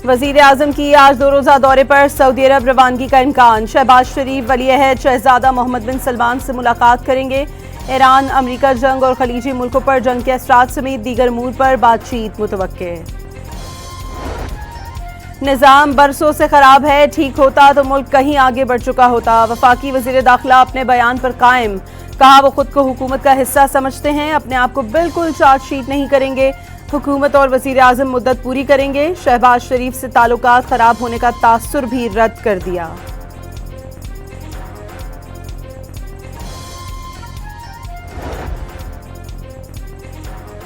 वजीर आजम की आज 2 रोज़ा दौरे पर सऊदी अरब रवानगी का इम्कान। शहबाज शरीफ वली अहद शहजादा मोहम्मद बिन सलमान से मुलाकात करेंगे। ईरान अमरीका जंग और खलीजी मुल्कों पर जंग के असरात समेत दीगर अमूर पर बातचीत मुतवक्के। निज़ाम बरसों से खराब है, ठीक होता तो मुल्क कहीं आगे बढ़ चुका होता। वफाकी वज़ीर दाखिला अपने बयान पर कायम, कहा वो खुद को हुकूमत का हिस्सा समझते हैं, अपने आप को बिल्कुल चार्जशीट नहीं करेंगे। हुकूमत और वज़ीर आज़म मुद्दत पूरी करेंगे। शहबाज शरीफ से ताल्लुकात खराब होने का तासुर भी रद्द कर दिया।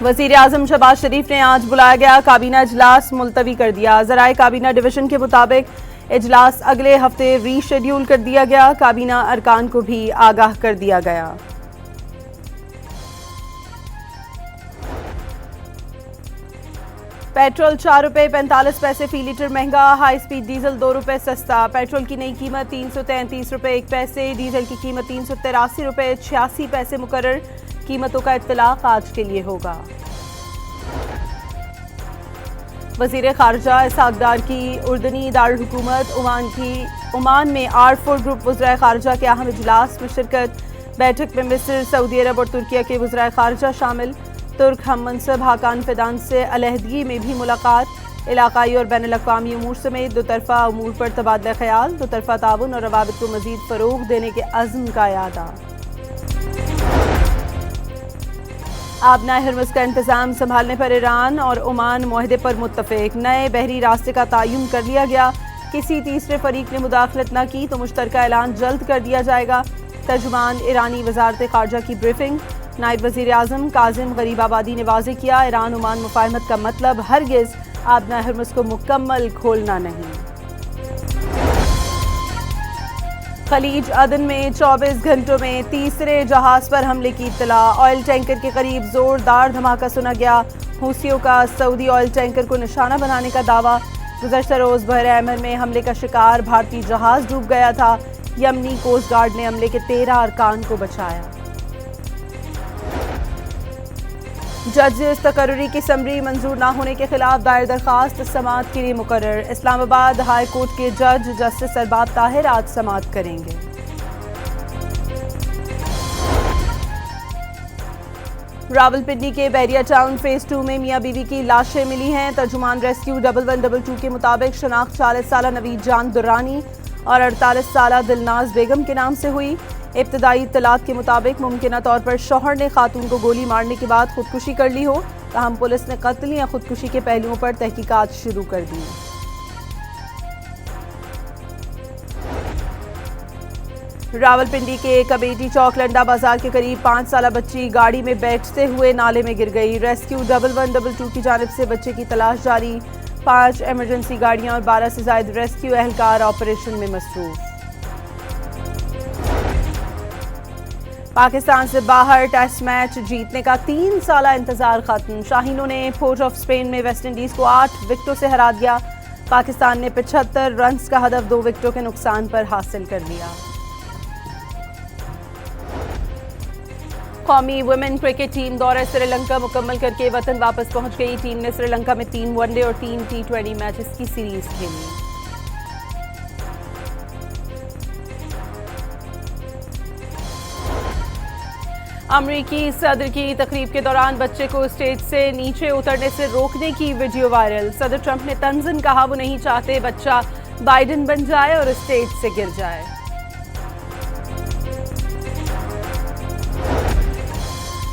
वज़ीर आज़म शहबाज शरीफ ने आज बुलाया गया काबीना इजलास मुलतवी कर दिया। ज़राए काबीना डिवीजन के मुताबिक इजलास अगले हफ्ते रीशेड्यूल कर दिया गया। काबीना अरकान को भी आगाह कर दिया गया। पेट्रोल 4 रुपये 45 पैसे फी लीटर महंगा। हाई स्पीड डीजल 2 रुपये सस्ता। पेट्रोल की नई कीमत 333 रुपये 1 पैसे, डीजल की कीमत 383 रुपये 86 पैसे मुकर्रर। कीमतों का इत्तलाक आज के लिए होगा। वज़ीर ख़ारजा इसहाक़ डार की उर्दनी दारुल हुकूमत ओमान में R4 ग्रुप वज़राए ख़ारजा के अहम इजलास में शिरकत। बैठक में मिस्र, सऊदी अरब और तुर्किया के वज़राए ख़ारजा शामिल। तुर्क हम मनसब हाकान फिदान से अलहदगी में भी मुलाकात। इलाकाई और बैनुल अक़वामी उमूर समेत दोतरफ़ा उमूर पर तबादला ख्याल। दोतरफ़ा ताउन और रवाबित को मज़ीद फ़रोग़ देने के अज़्म का यादा। आबना हरमुज़ का इंतज़ाम संभालने पर ईरान और ओमान मुआहदे पर मुत्तफ़िक। नए बहरी रास्ते का तयन कर लिया गया। किसी तीसरे फरीक ने मुदाखलत न की तो मुश्तरका ऐलान जल्द कर दिया जाएगा। तर्जुमान ईरानी वज़ारत ख़ारजा की ब्रीफिंग। नायब वज़ीर आज़म काज़िम गरीबाबादी ने वाज़ेह किया, ईरान ओमान मुफ़ाहमत का मतलब हरगिज़ आबना हरमुज़ को मुकम्मल खोलना नहीं। खलीज अदन में 24 घंटों में तीसरे जहाज़ पर हमले की इत्तला। ऑयल टैंकर के करीब जोरदार धमाका सुना गया। हूसियों का सऊदी ऑयल टैंकर को निशाना बनाने का दावा। गुज़श्ता रोज़ बहर अहमर में हमले का शिकार भारतीय जहाज़ डूब गया था। यमनी कोस्ट गार्ड ने हमले के 13 अरकान को बचाया। जज तकर्री की समरी मंजूर न होने के खिलाफ दायर दरखास्त समाअत के लिए मुकर्रर। इस्लामाबाद हाई कोर्ट के जज जस्टिस अरबाब ताहिर आज समाअत करेंगे। रावलपिंडी के बैरिया टाउन फेज 2 में मियाँ बीवी की लाशें मिली हैं। तर्जुमान रेस्क्यू 1112 के मुताबिक शनाख्त 40 साला नवीद जान दुर्रानी और 48 साला दिलनाज बेगम के नाम से हुई। इब्तदाई इत्तलात के मुताबिक मुमकिना तौर पर शौहर ने खातून को गोली मारने के बाद खुदकुशी कर ली हो। ताहम पुलिस ने कत्ल या खुदकुशी के पहलुओं पर तहकीकात शुरू कर दी। रावलपिंडी के कबेटी चौक लंडा बाजार के करीब 5 साला बच्ची गाड़ी में बैठते हुए नाले में गिर गई। रेस्क्यू 1112 की जानिब से बच्चे की तलाश जारी। 5 इमरजेंसी गाड़ियां और 12 से ज्यादा रेस्क्यू एहलकार ऑपरेशन में मसरूफ। पाकिस्तान से बाहर टेस्ट मैच जीतने का 3 साला इंतजार खत्म। शाहीनों ने पोर्ट ऑफ स्पेन में वेस्ट इंडीज को 8 विकेटों से हरा दिया। पाकिस्तान ने 75 रन का हदफ 2 विकेटों के नुकसान पर हासिल कर लिया। कौमी वुमेन क्रिकेट टीम दौरा श्रीलंका मुकम्मल करके वतन वापस पहुंच गई। टीम ने श्रीलंका में 3 वनडे और 3 T20 मैचेस की सीरीज खेली। अमरीकी सदर की तकरीब के दौरान बच्चे को स्टेज से नीचे उतरने से रोकने की वीडियो वायरल। सदर ट्रंप ने तंज़न कहा वो नहीं चाहते बच्चा बाइडेन बन जाए और स्टेज से गिर जाए।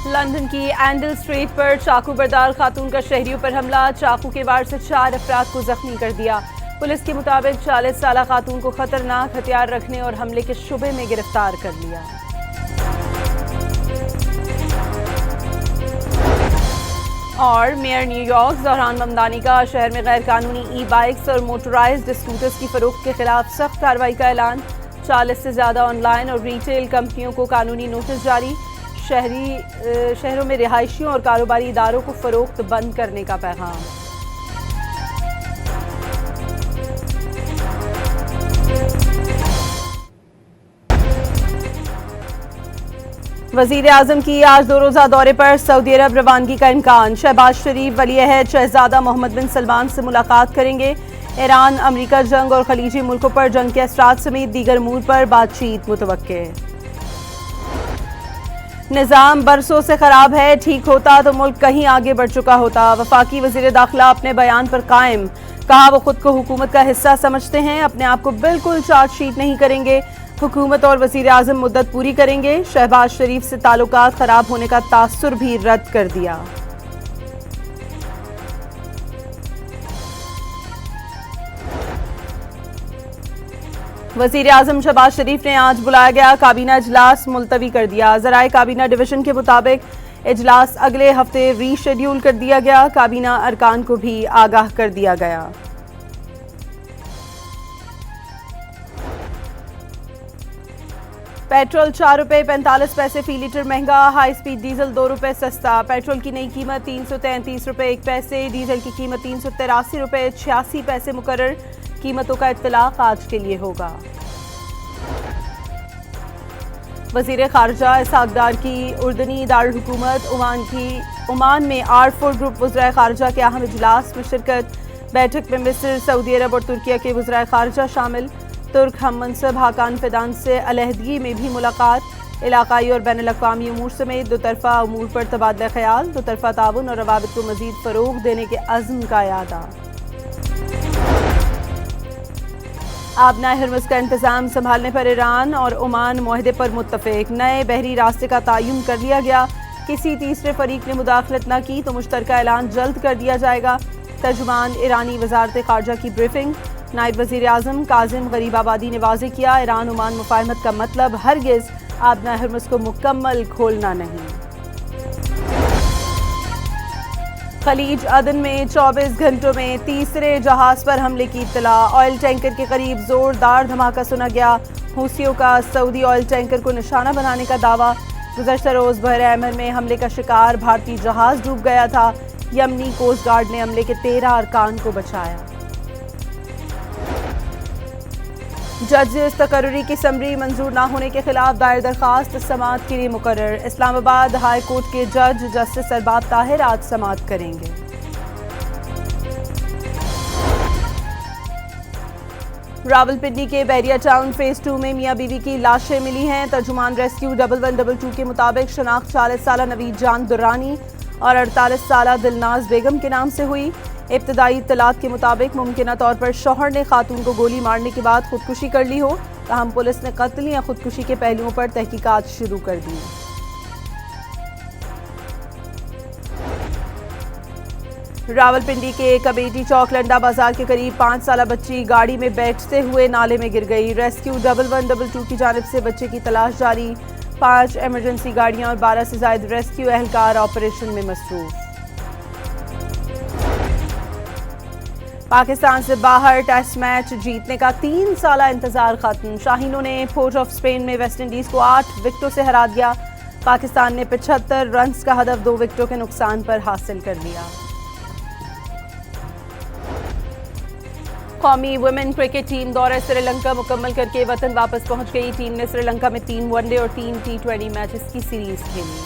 लंदन की एंडल स्ट्रीट पर चाकू बरदार खातून का शहरियों पर हमला। चाकू के वार से 4 अफराद को जख्मी कर दिया। पुलिस के मुताबिक 40 साला खातून को खतरनाक हथियार रखने और हमले के शुबे में गिरफ्तार कर लिया। और मेयर न्यूयॉर्क ज़हरान ममदानी का शहर में गैर कानूनी ई-बाइक्स और मोटराइज्ड स्कूटर्स की फरोख्त के खिलाफ सख्त कार्रवाई का ऐलान। 40 से ज़्यादा ऑनलाइन और रिटेल कंपनियों को कानूनी नोटिस जारी। शहरों में रिहायशियों और कारोबारी इदारों को फरोख्त बंद करने का पैगाम। वज़ीर आज़म की आज 2 रोज़ा दौरे पर सऊदी अरब रवानगी का इम्कान। शहबाज शरीफ वली अहद शहजादा मोहम्मद बिन सलमान से मुलाकात करेंगे। ईरान अमेरिका जंग और खलीजी मुल्कों पर जंग के असरात समेत दीगर अमूर पर बातचीत मुतवक्के। निज़ाम बरसों से खराब है, ठीक होता तो मुल्क कहीं आगे बढ़ चुका होता। वफाकी वज़ीर दाखिला अपने बयान पर कायम, कहा वो खुद को हुकूमत का हिस्सा समझते हैं, अपने आप को बिल्कुल चार्जशीट नहीं करेंगे। हुकूमत और वज़ीर आज़म मुद्दत पूरी करेंगे। शहबाज शरीफ से ताल्लुकात खराब होने का तासुर भी रद्द कर दिया। वज़ीर आज़म शहबाज शरीफ ने आज बुलाया गया काबीना इजलास मुलतवी कर दिया। ज़राए काबीना डिवीजन के मुताबिक इजलास अगले हफ्ते रीशेड्यूल कर दिया गया। काबीना अरकान को भी आगाह कर दिया गया। पेट्रोल 4 रुपये 45 पैसे फी लीटर महंगा, हाई स्पीड डीजल 2 रुपये सस्ता। पेट्रोल की नई कीमत 333 रुपये 1 पैसे, डीजल की कीमत 383 रुपये 86 पैसे मुकर्रर। कीमतों का इत्तलाक आज के लिए होगा। वज़ीर ख़ारजा इसहाक़ डार की उर्दनी दारुल हुकूमत ओमान में R4 ग्रुप वज़राए ख़ारजा के अहम इजलास में शिरकत। बैठक में मिस्र, सऊदी अरब और तुर्किया के वज़राए ख़ारजा शामिल। तुर्क हम मनसब हाकान फिदान से अलहदगी में भी मुलाकात। इलाकाई और बैनुल अक़वामी उमूर समेत दोतरफ़ा उमूर पर तबादला ख़याल। दोतरफ़ा ताउन और रवाबित को मज़ीद फ़रोग़ देने के अज़्म का इरादा। आबनाए हर्मुज़ का इंतज़ाम संभालने पर ईरान और ओमान मुआहदे पर मुत्तफ़िक। नए बहरी रास्ते का तयन कर लिया गया। किसी तीसरे फरीक ने मुदाखलत न की तो मुश्तरका ऐलान जल्द कर दिया जाएगा। तर्जुमान ईरानी वज़ारत ख़ारजा की ब्रीफिंग। नायब वज़ीर आज़म काज़िम गरीबाबादी ने वाज़ेह किया, ईरान ओमान मुफ़ाहमत का मतलब हरगिज़ आबनाए हर्मुज़ को मुकम्मल खोलना नहीं। खलीज अदन में 24 घंटों में तीसरे जहाज पर हमले की इत्तला। ऑयल टैंकर के करीब जोरदार धमाका सुना गया। हूसियों का सऊदी ऑयल टैंकर को निशाना बनाने का दावा। गुज़श्ता रोज बहर अहमर में हमले का शिकार भारतीय जहाज डूब गया था। यमनी कोस्ट गार्ड ने हमले के 13 अरकान को बचाया। जजेस तकर्री की समरी मंजूर न होने के खिलाफ दायर दरखास्त समाअत के लिए मुकर्रर। इस्लामाबाद हाई कोर्ट के जज जस्टिस अरबाब ताहिर आज समाअत करेंगे। रावलपिंडी के बैरिया टाउन फेज 2 में मियां बीवी की लाशें मिली हैं। तर्जुमान रेस्क्यू 1122 के मुताबिक शनाख्त 40 साला नवीद जान दुर्रानी और 48 साला दिलनाज बेगम के नाम से हुई। इब्तदाई इत्तलात के मुताबिक मुमकिना तौर पर शौहर ने खातून को गोली मारने के बाद खुदकुशी कर ली हो। ताहम पुलिस ने कत्ल या खुदकुशी के पहलुओं पर तहकीकात शुरू कर दी। रावलपिंडी के कमेटी चौक लंडा बाजार के करीब 5 साला बच्ची गाड़ी में बैठते हुए नाले में गिर गई। रेस्क्यू 1122 की जानिब से बच्चे की तलाश जारी। 5 इमरजेंसी गाड़ियां और 12 से ज्यादा रेस्क्यू एहलकार ऑपरेशन में मसरूफ। पाकिस्तान से बाहर टेस्ट मैच जीतने का 3 साला इंतजार खत्म। शाहीनों ने पोर्ट ऑफ स्पेन में वेस्टइंडीज को 8 विकेटों से हरा दिया। पाकिस्तान ने 75 रन का हदफ 2 विकेटों के नुकसान पर हासिल कर लिया। कौमी वुमेन क्रिकेट टीम दौरा श्रीलंका मुकम्मल करके वतन वापस पहुंच गई। टीम ने श्रीलंका में 3 वनडे और 3 T20 मैचेस की सीरीज खेली।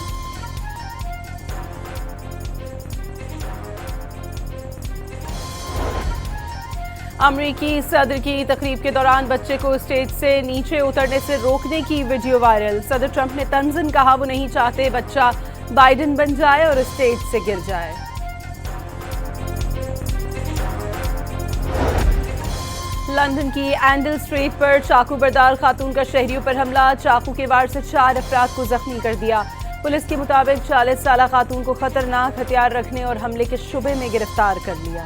अमरीकी सदर की तकरीब के दौरान बच्चे को स्टेज से नीचे उतरने से रोकने की वीडियो वायरल। सदर ट्रंप ने तंज़न कहा वो नहीं चाहते बच्चा बाइडेन बन जाए और स्टेज से गिर जाए। लंदन की एंडल स्ट्रीट पर चाकू बरदार खातून का शहरियों पर हमला। चाकू के वार से 4 अफराद को जख्मी कर दिया। पुलिस के मुताबिक 40 साला खातून को खतरनाक हथियार रखने और हमले के शुबे में गिरफ्तार कर लिया।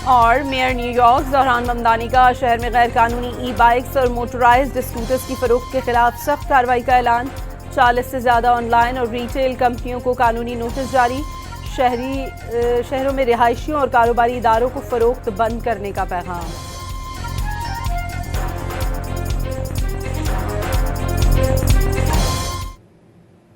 और मेयर न्यूयॉर्क ज़हरान ममदानी का शहर में गैर कानूनी ई-बाइक्स और मोटराइज्ड स्कूटर्स की फरोख्त के खिलाफ सख्त कार्रवाई का ऐलान। 40 से ज़्यादा ऑनलाइन और रिटेल कंपनियों को कानूनी नोटिस जारी। शहरों में रिहायशियों और कारोबारी इदारों को फरोख्त बंद करने का पैगाम।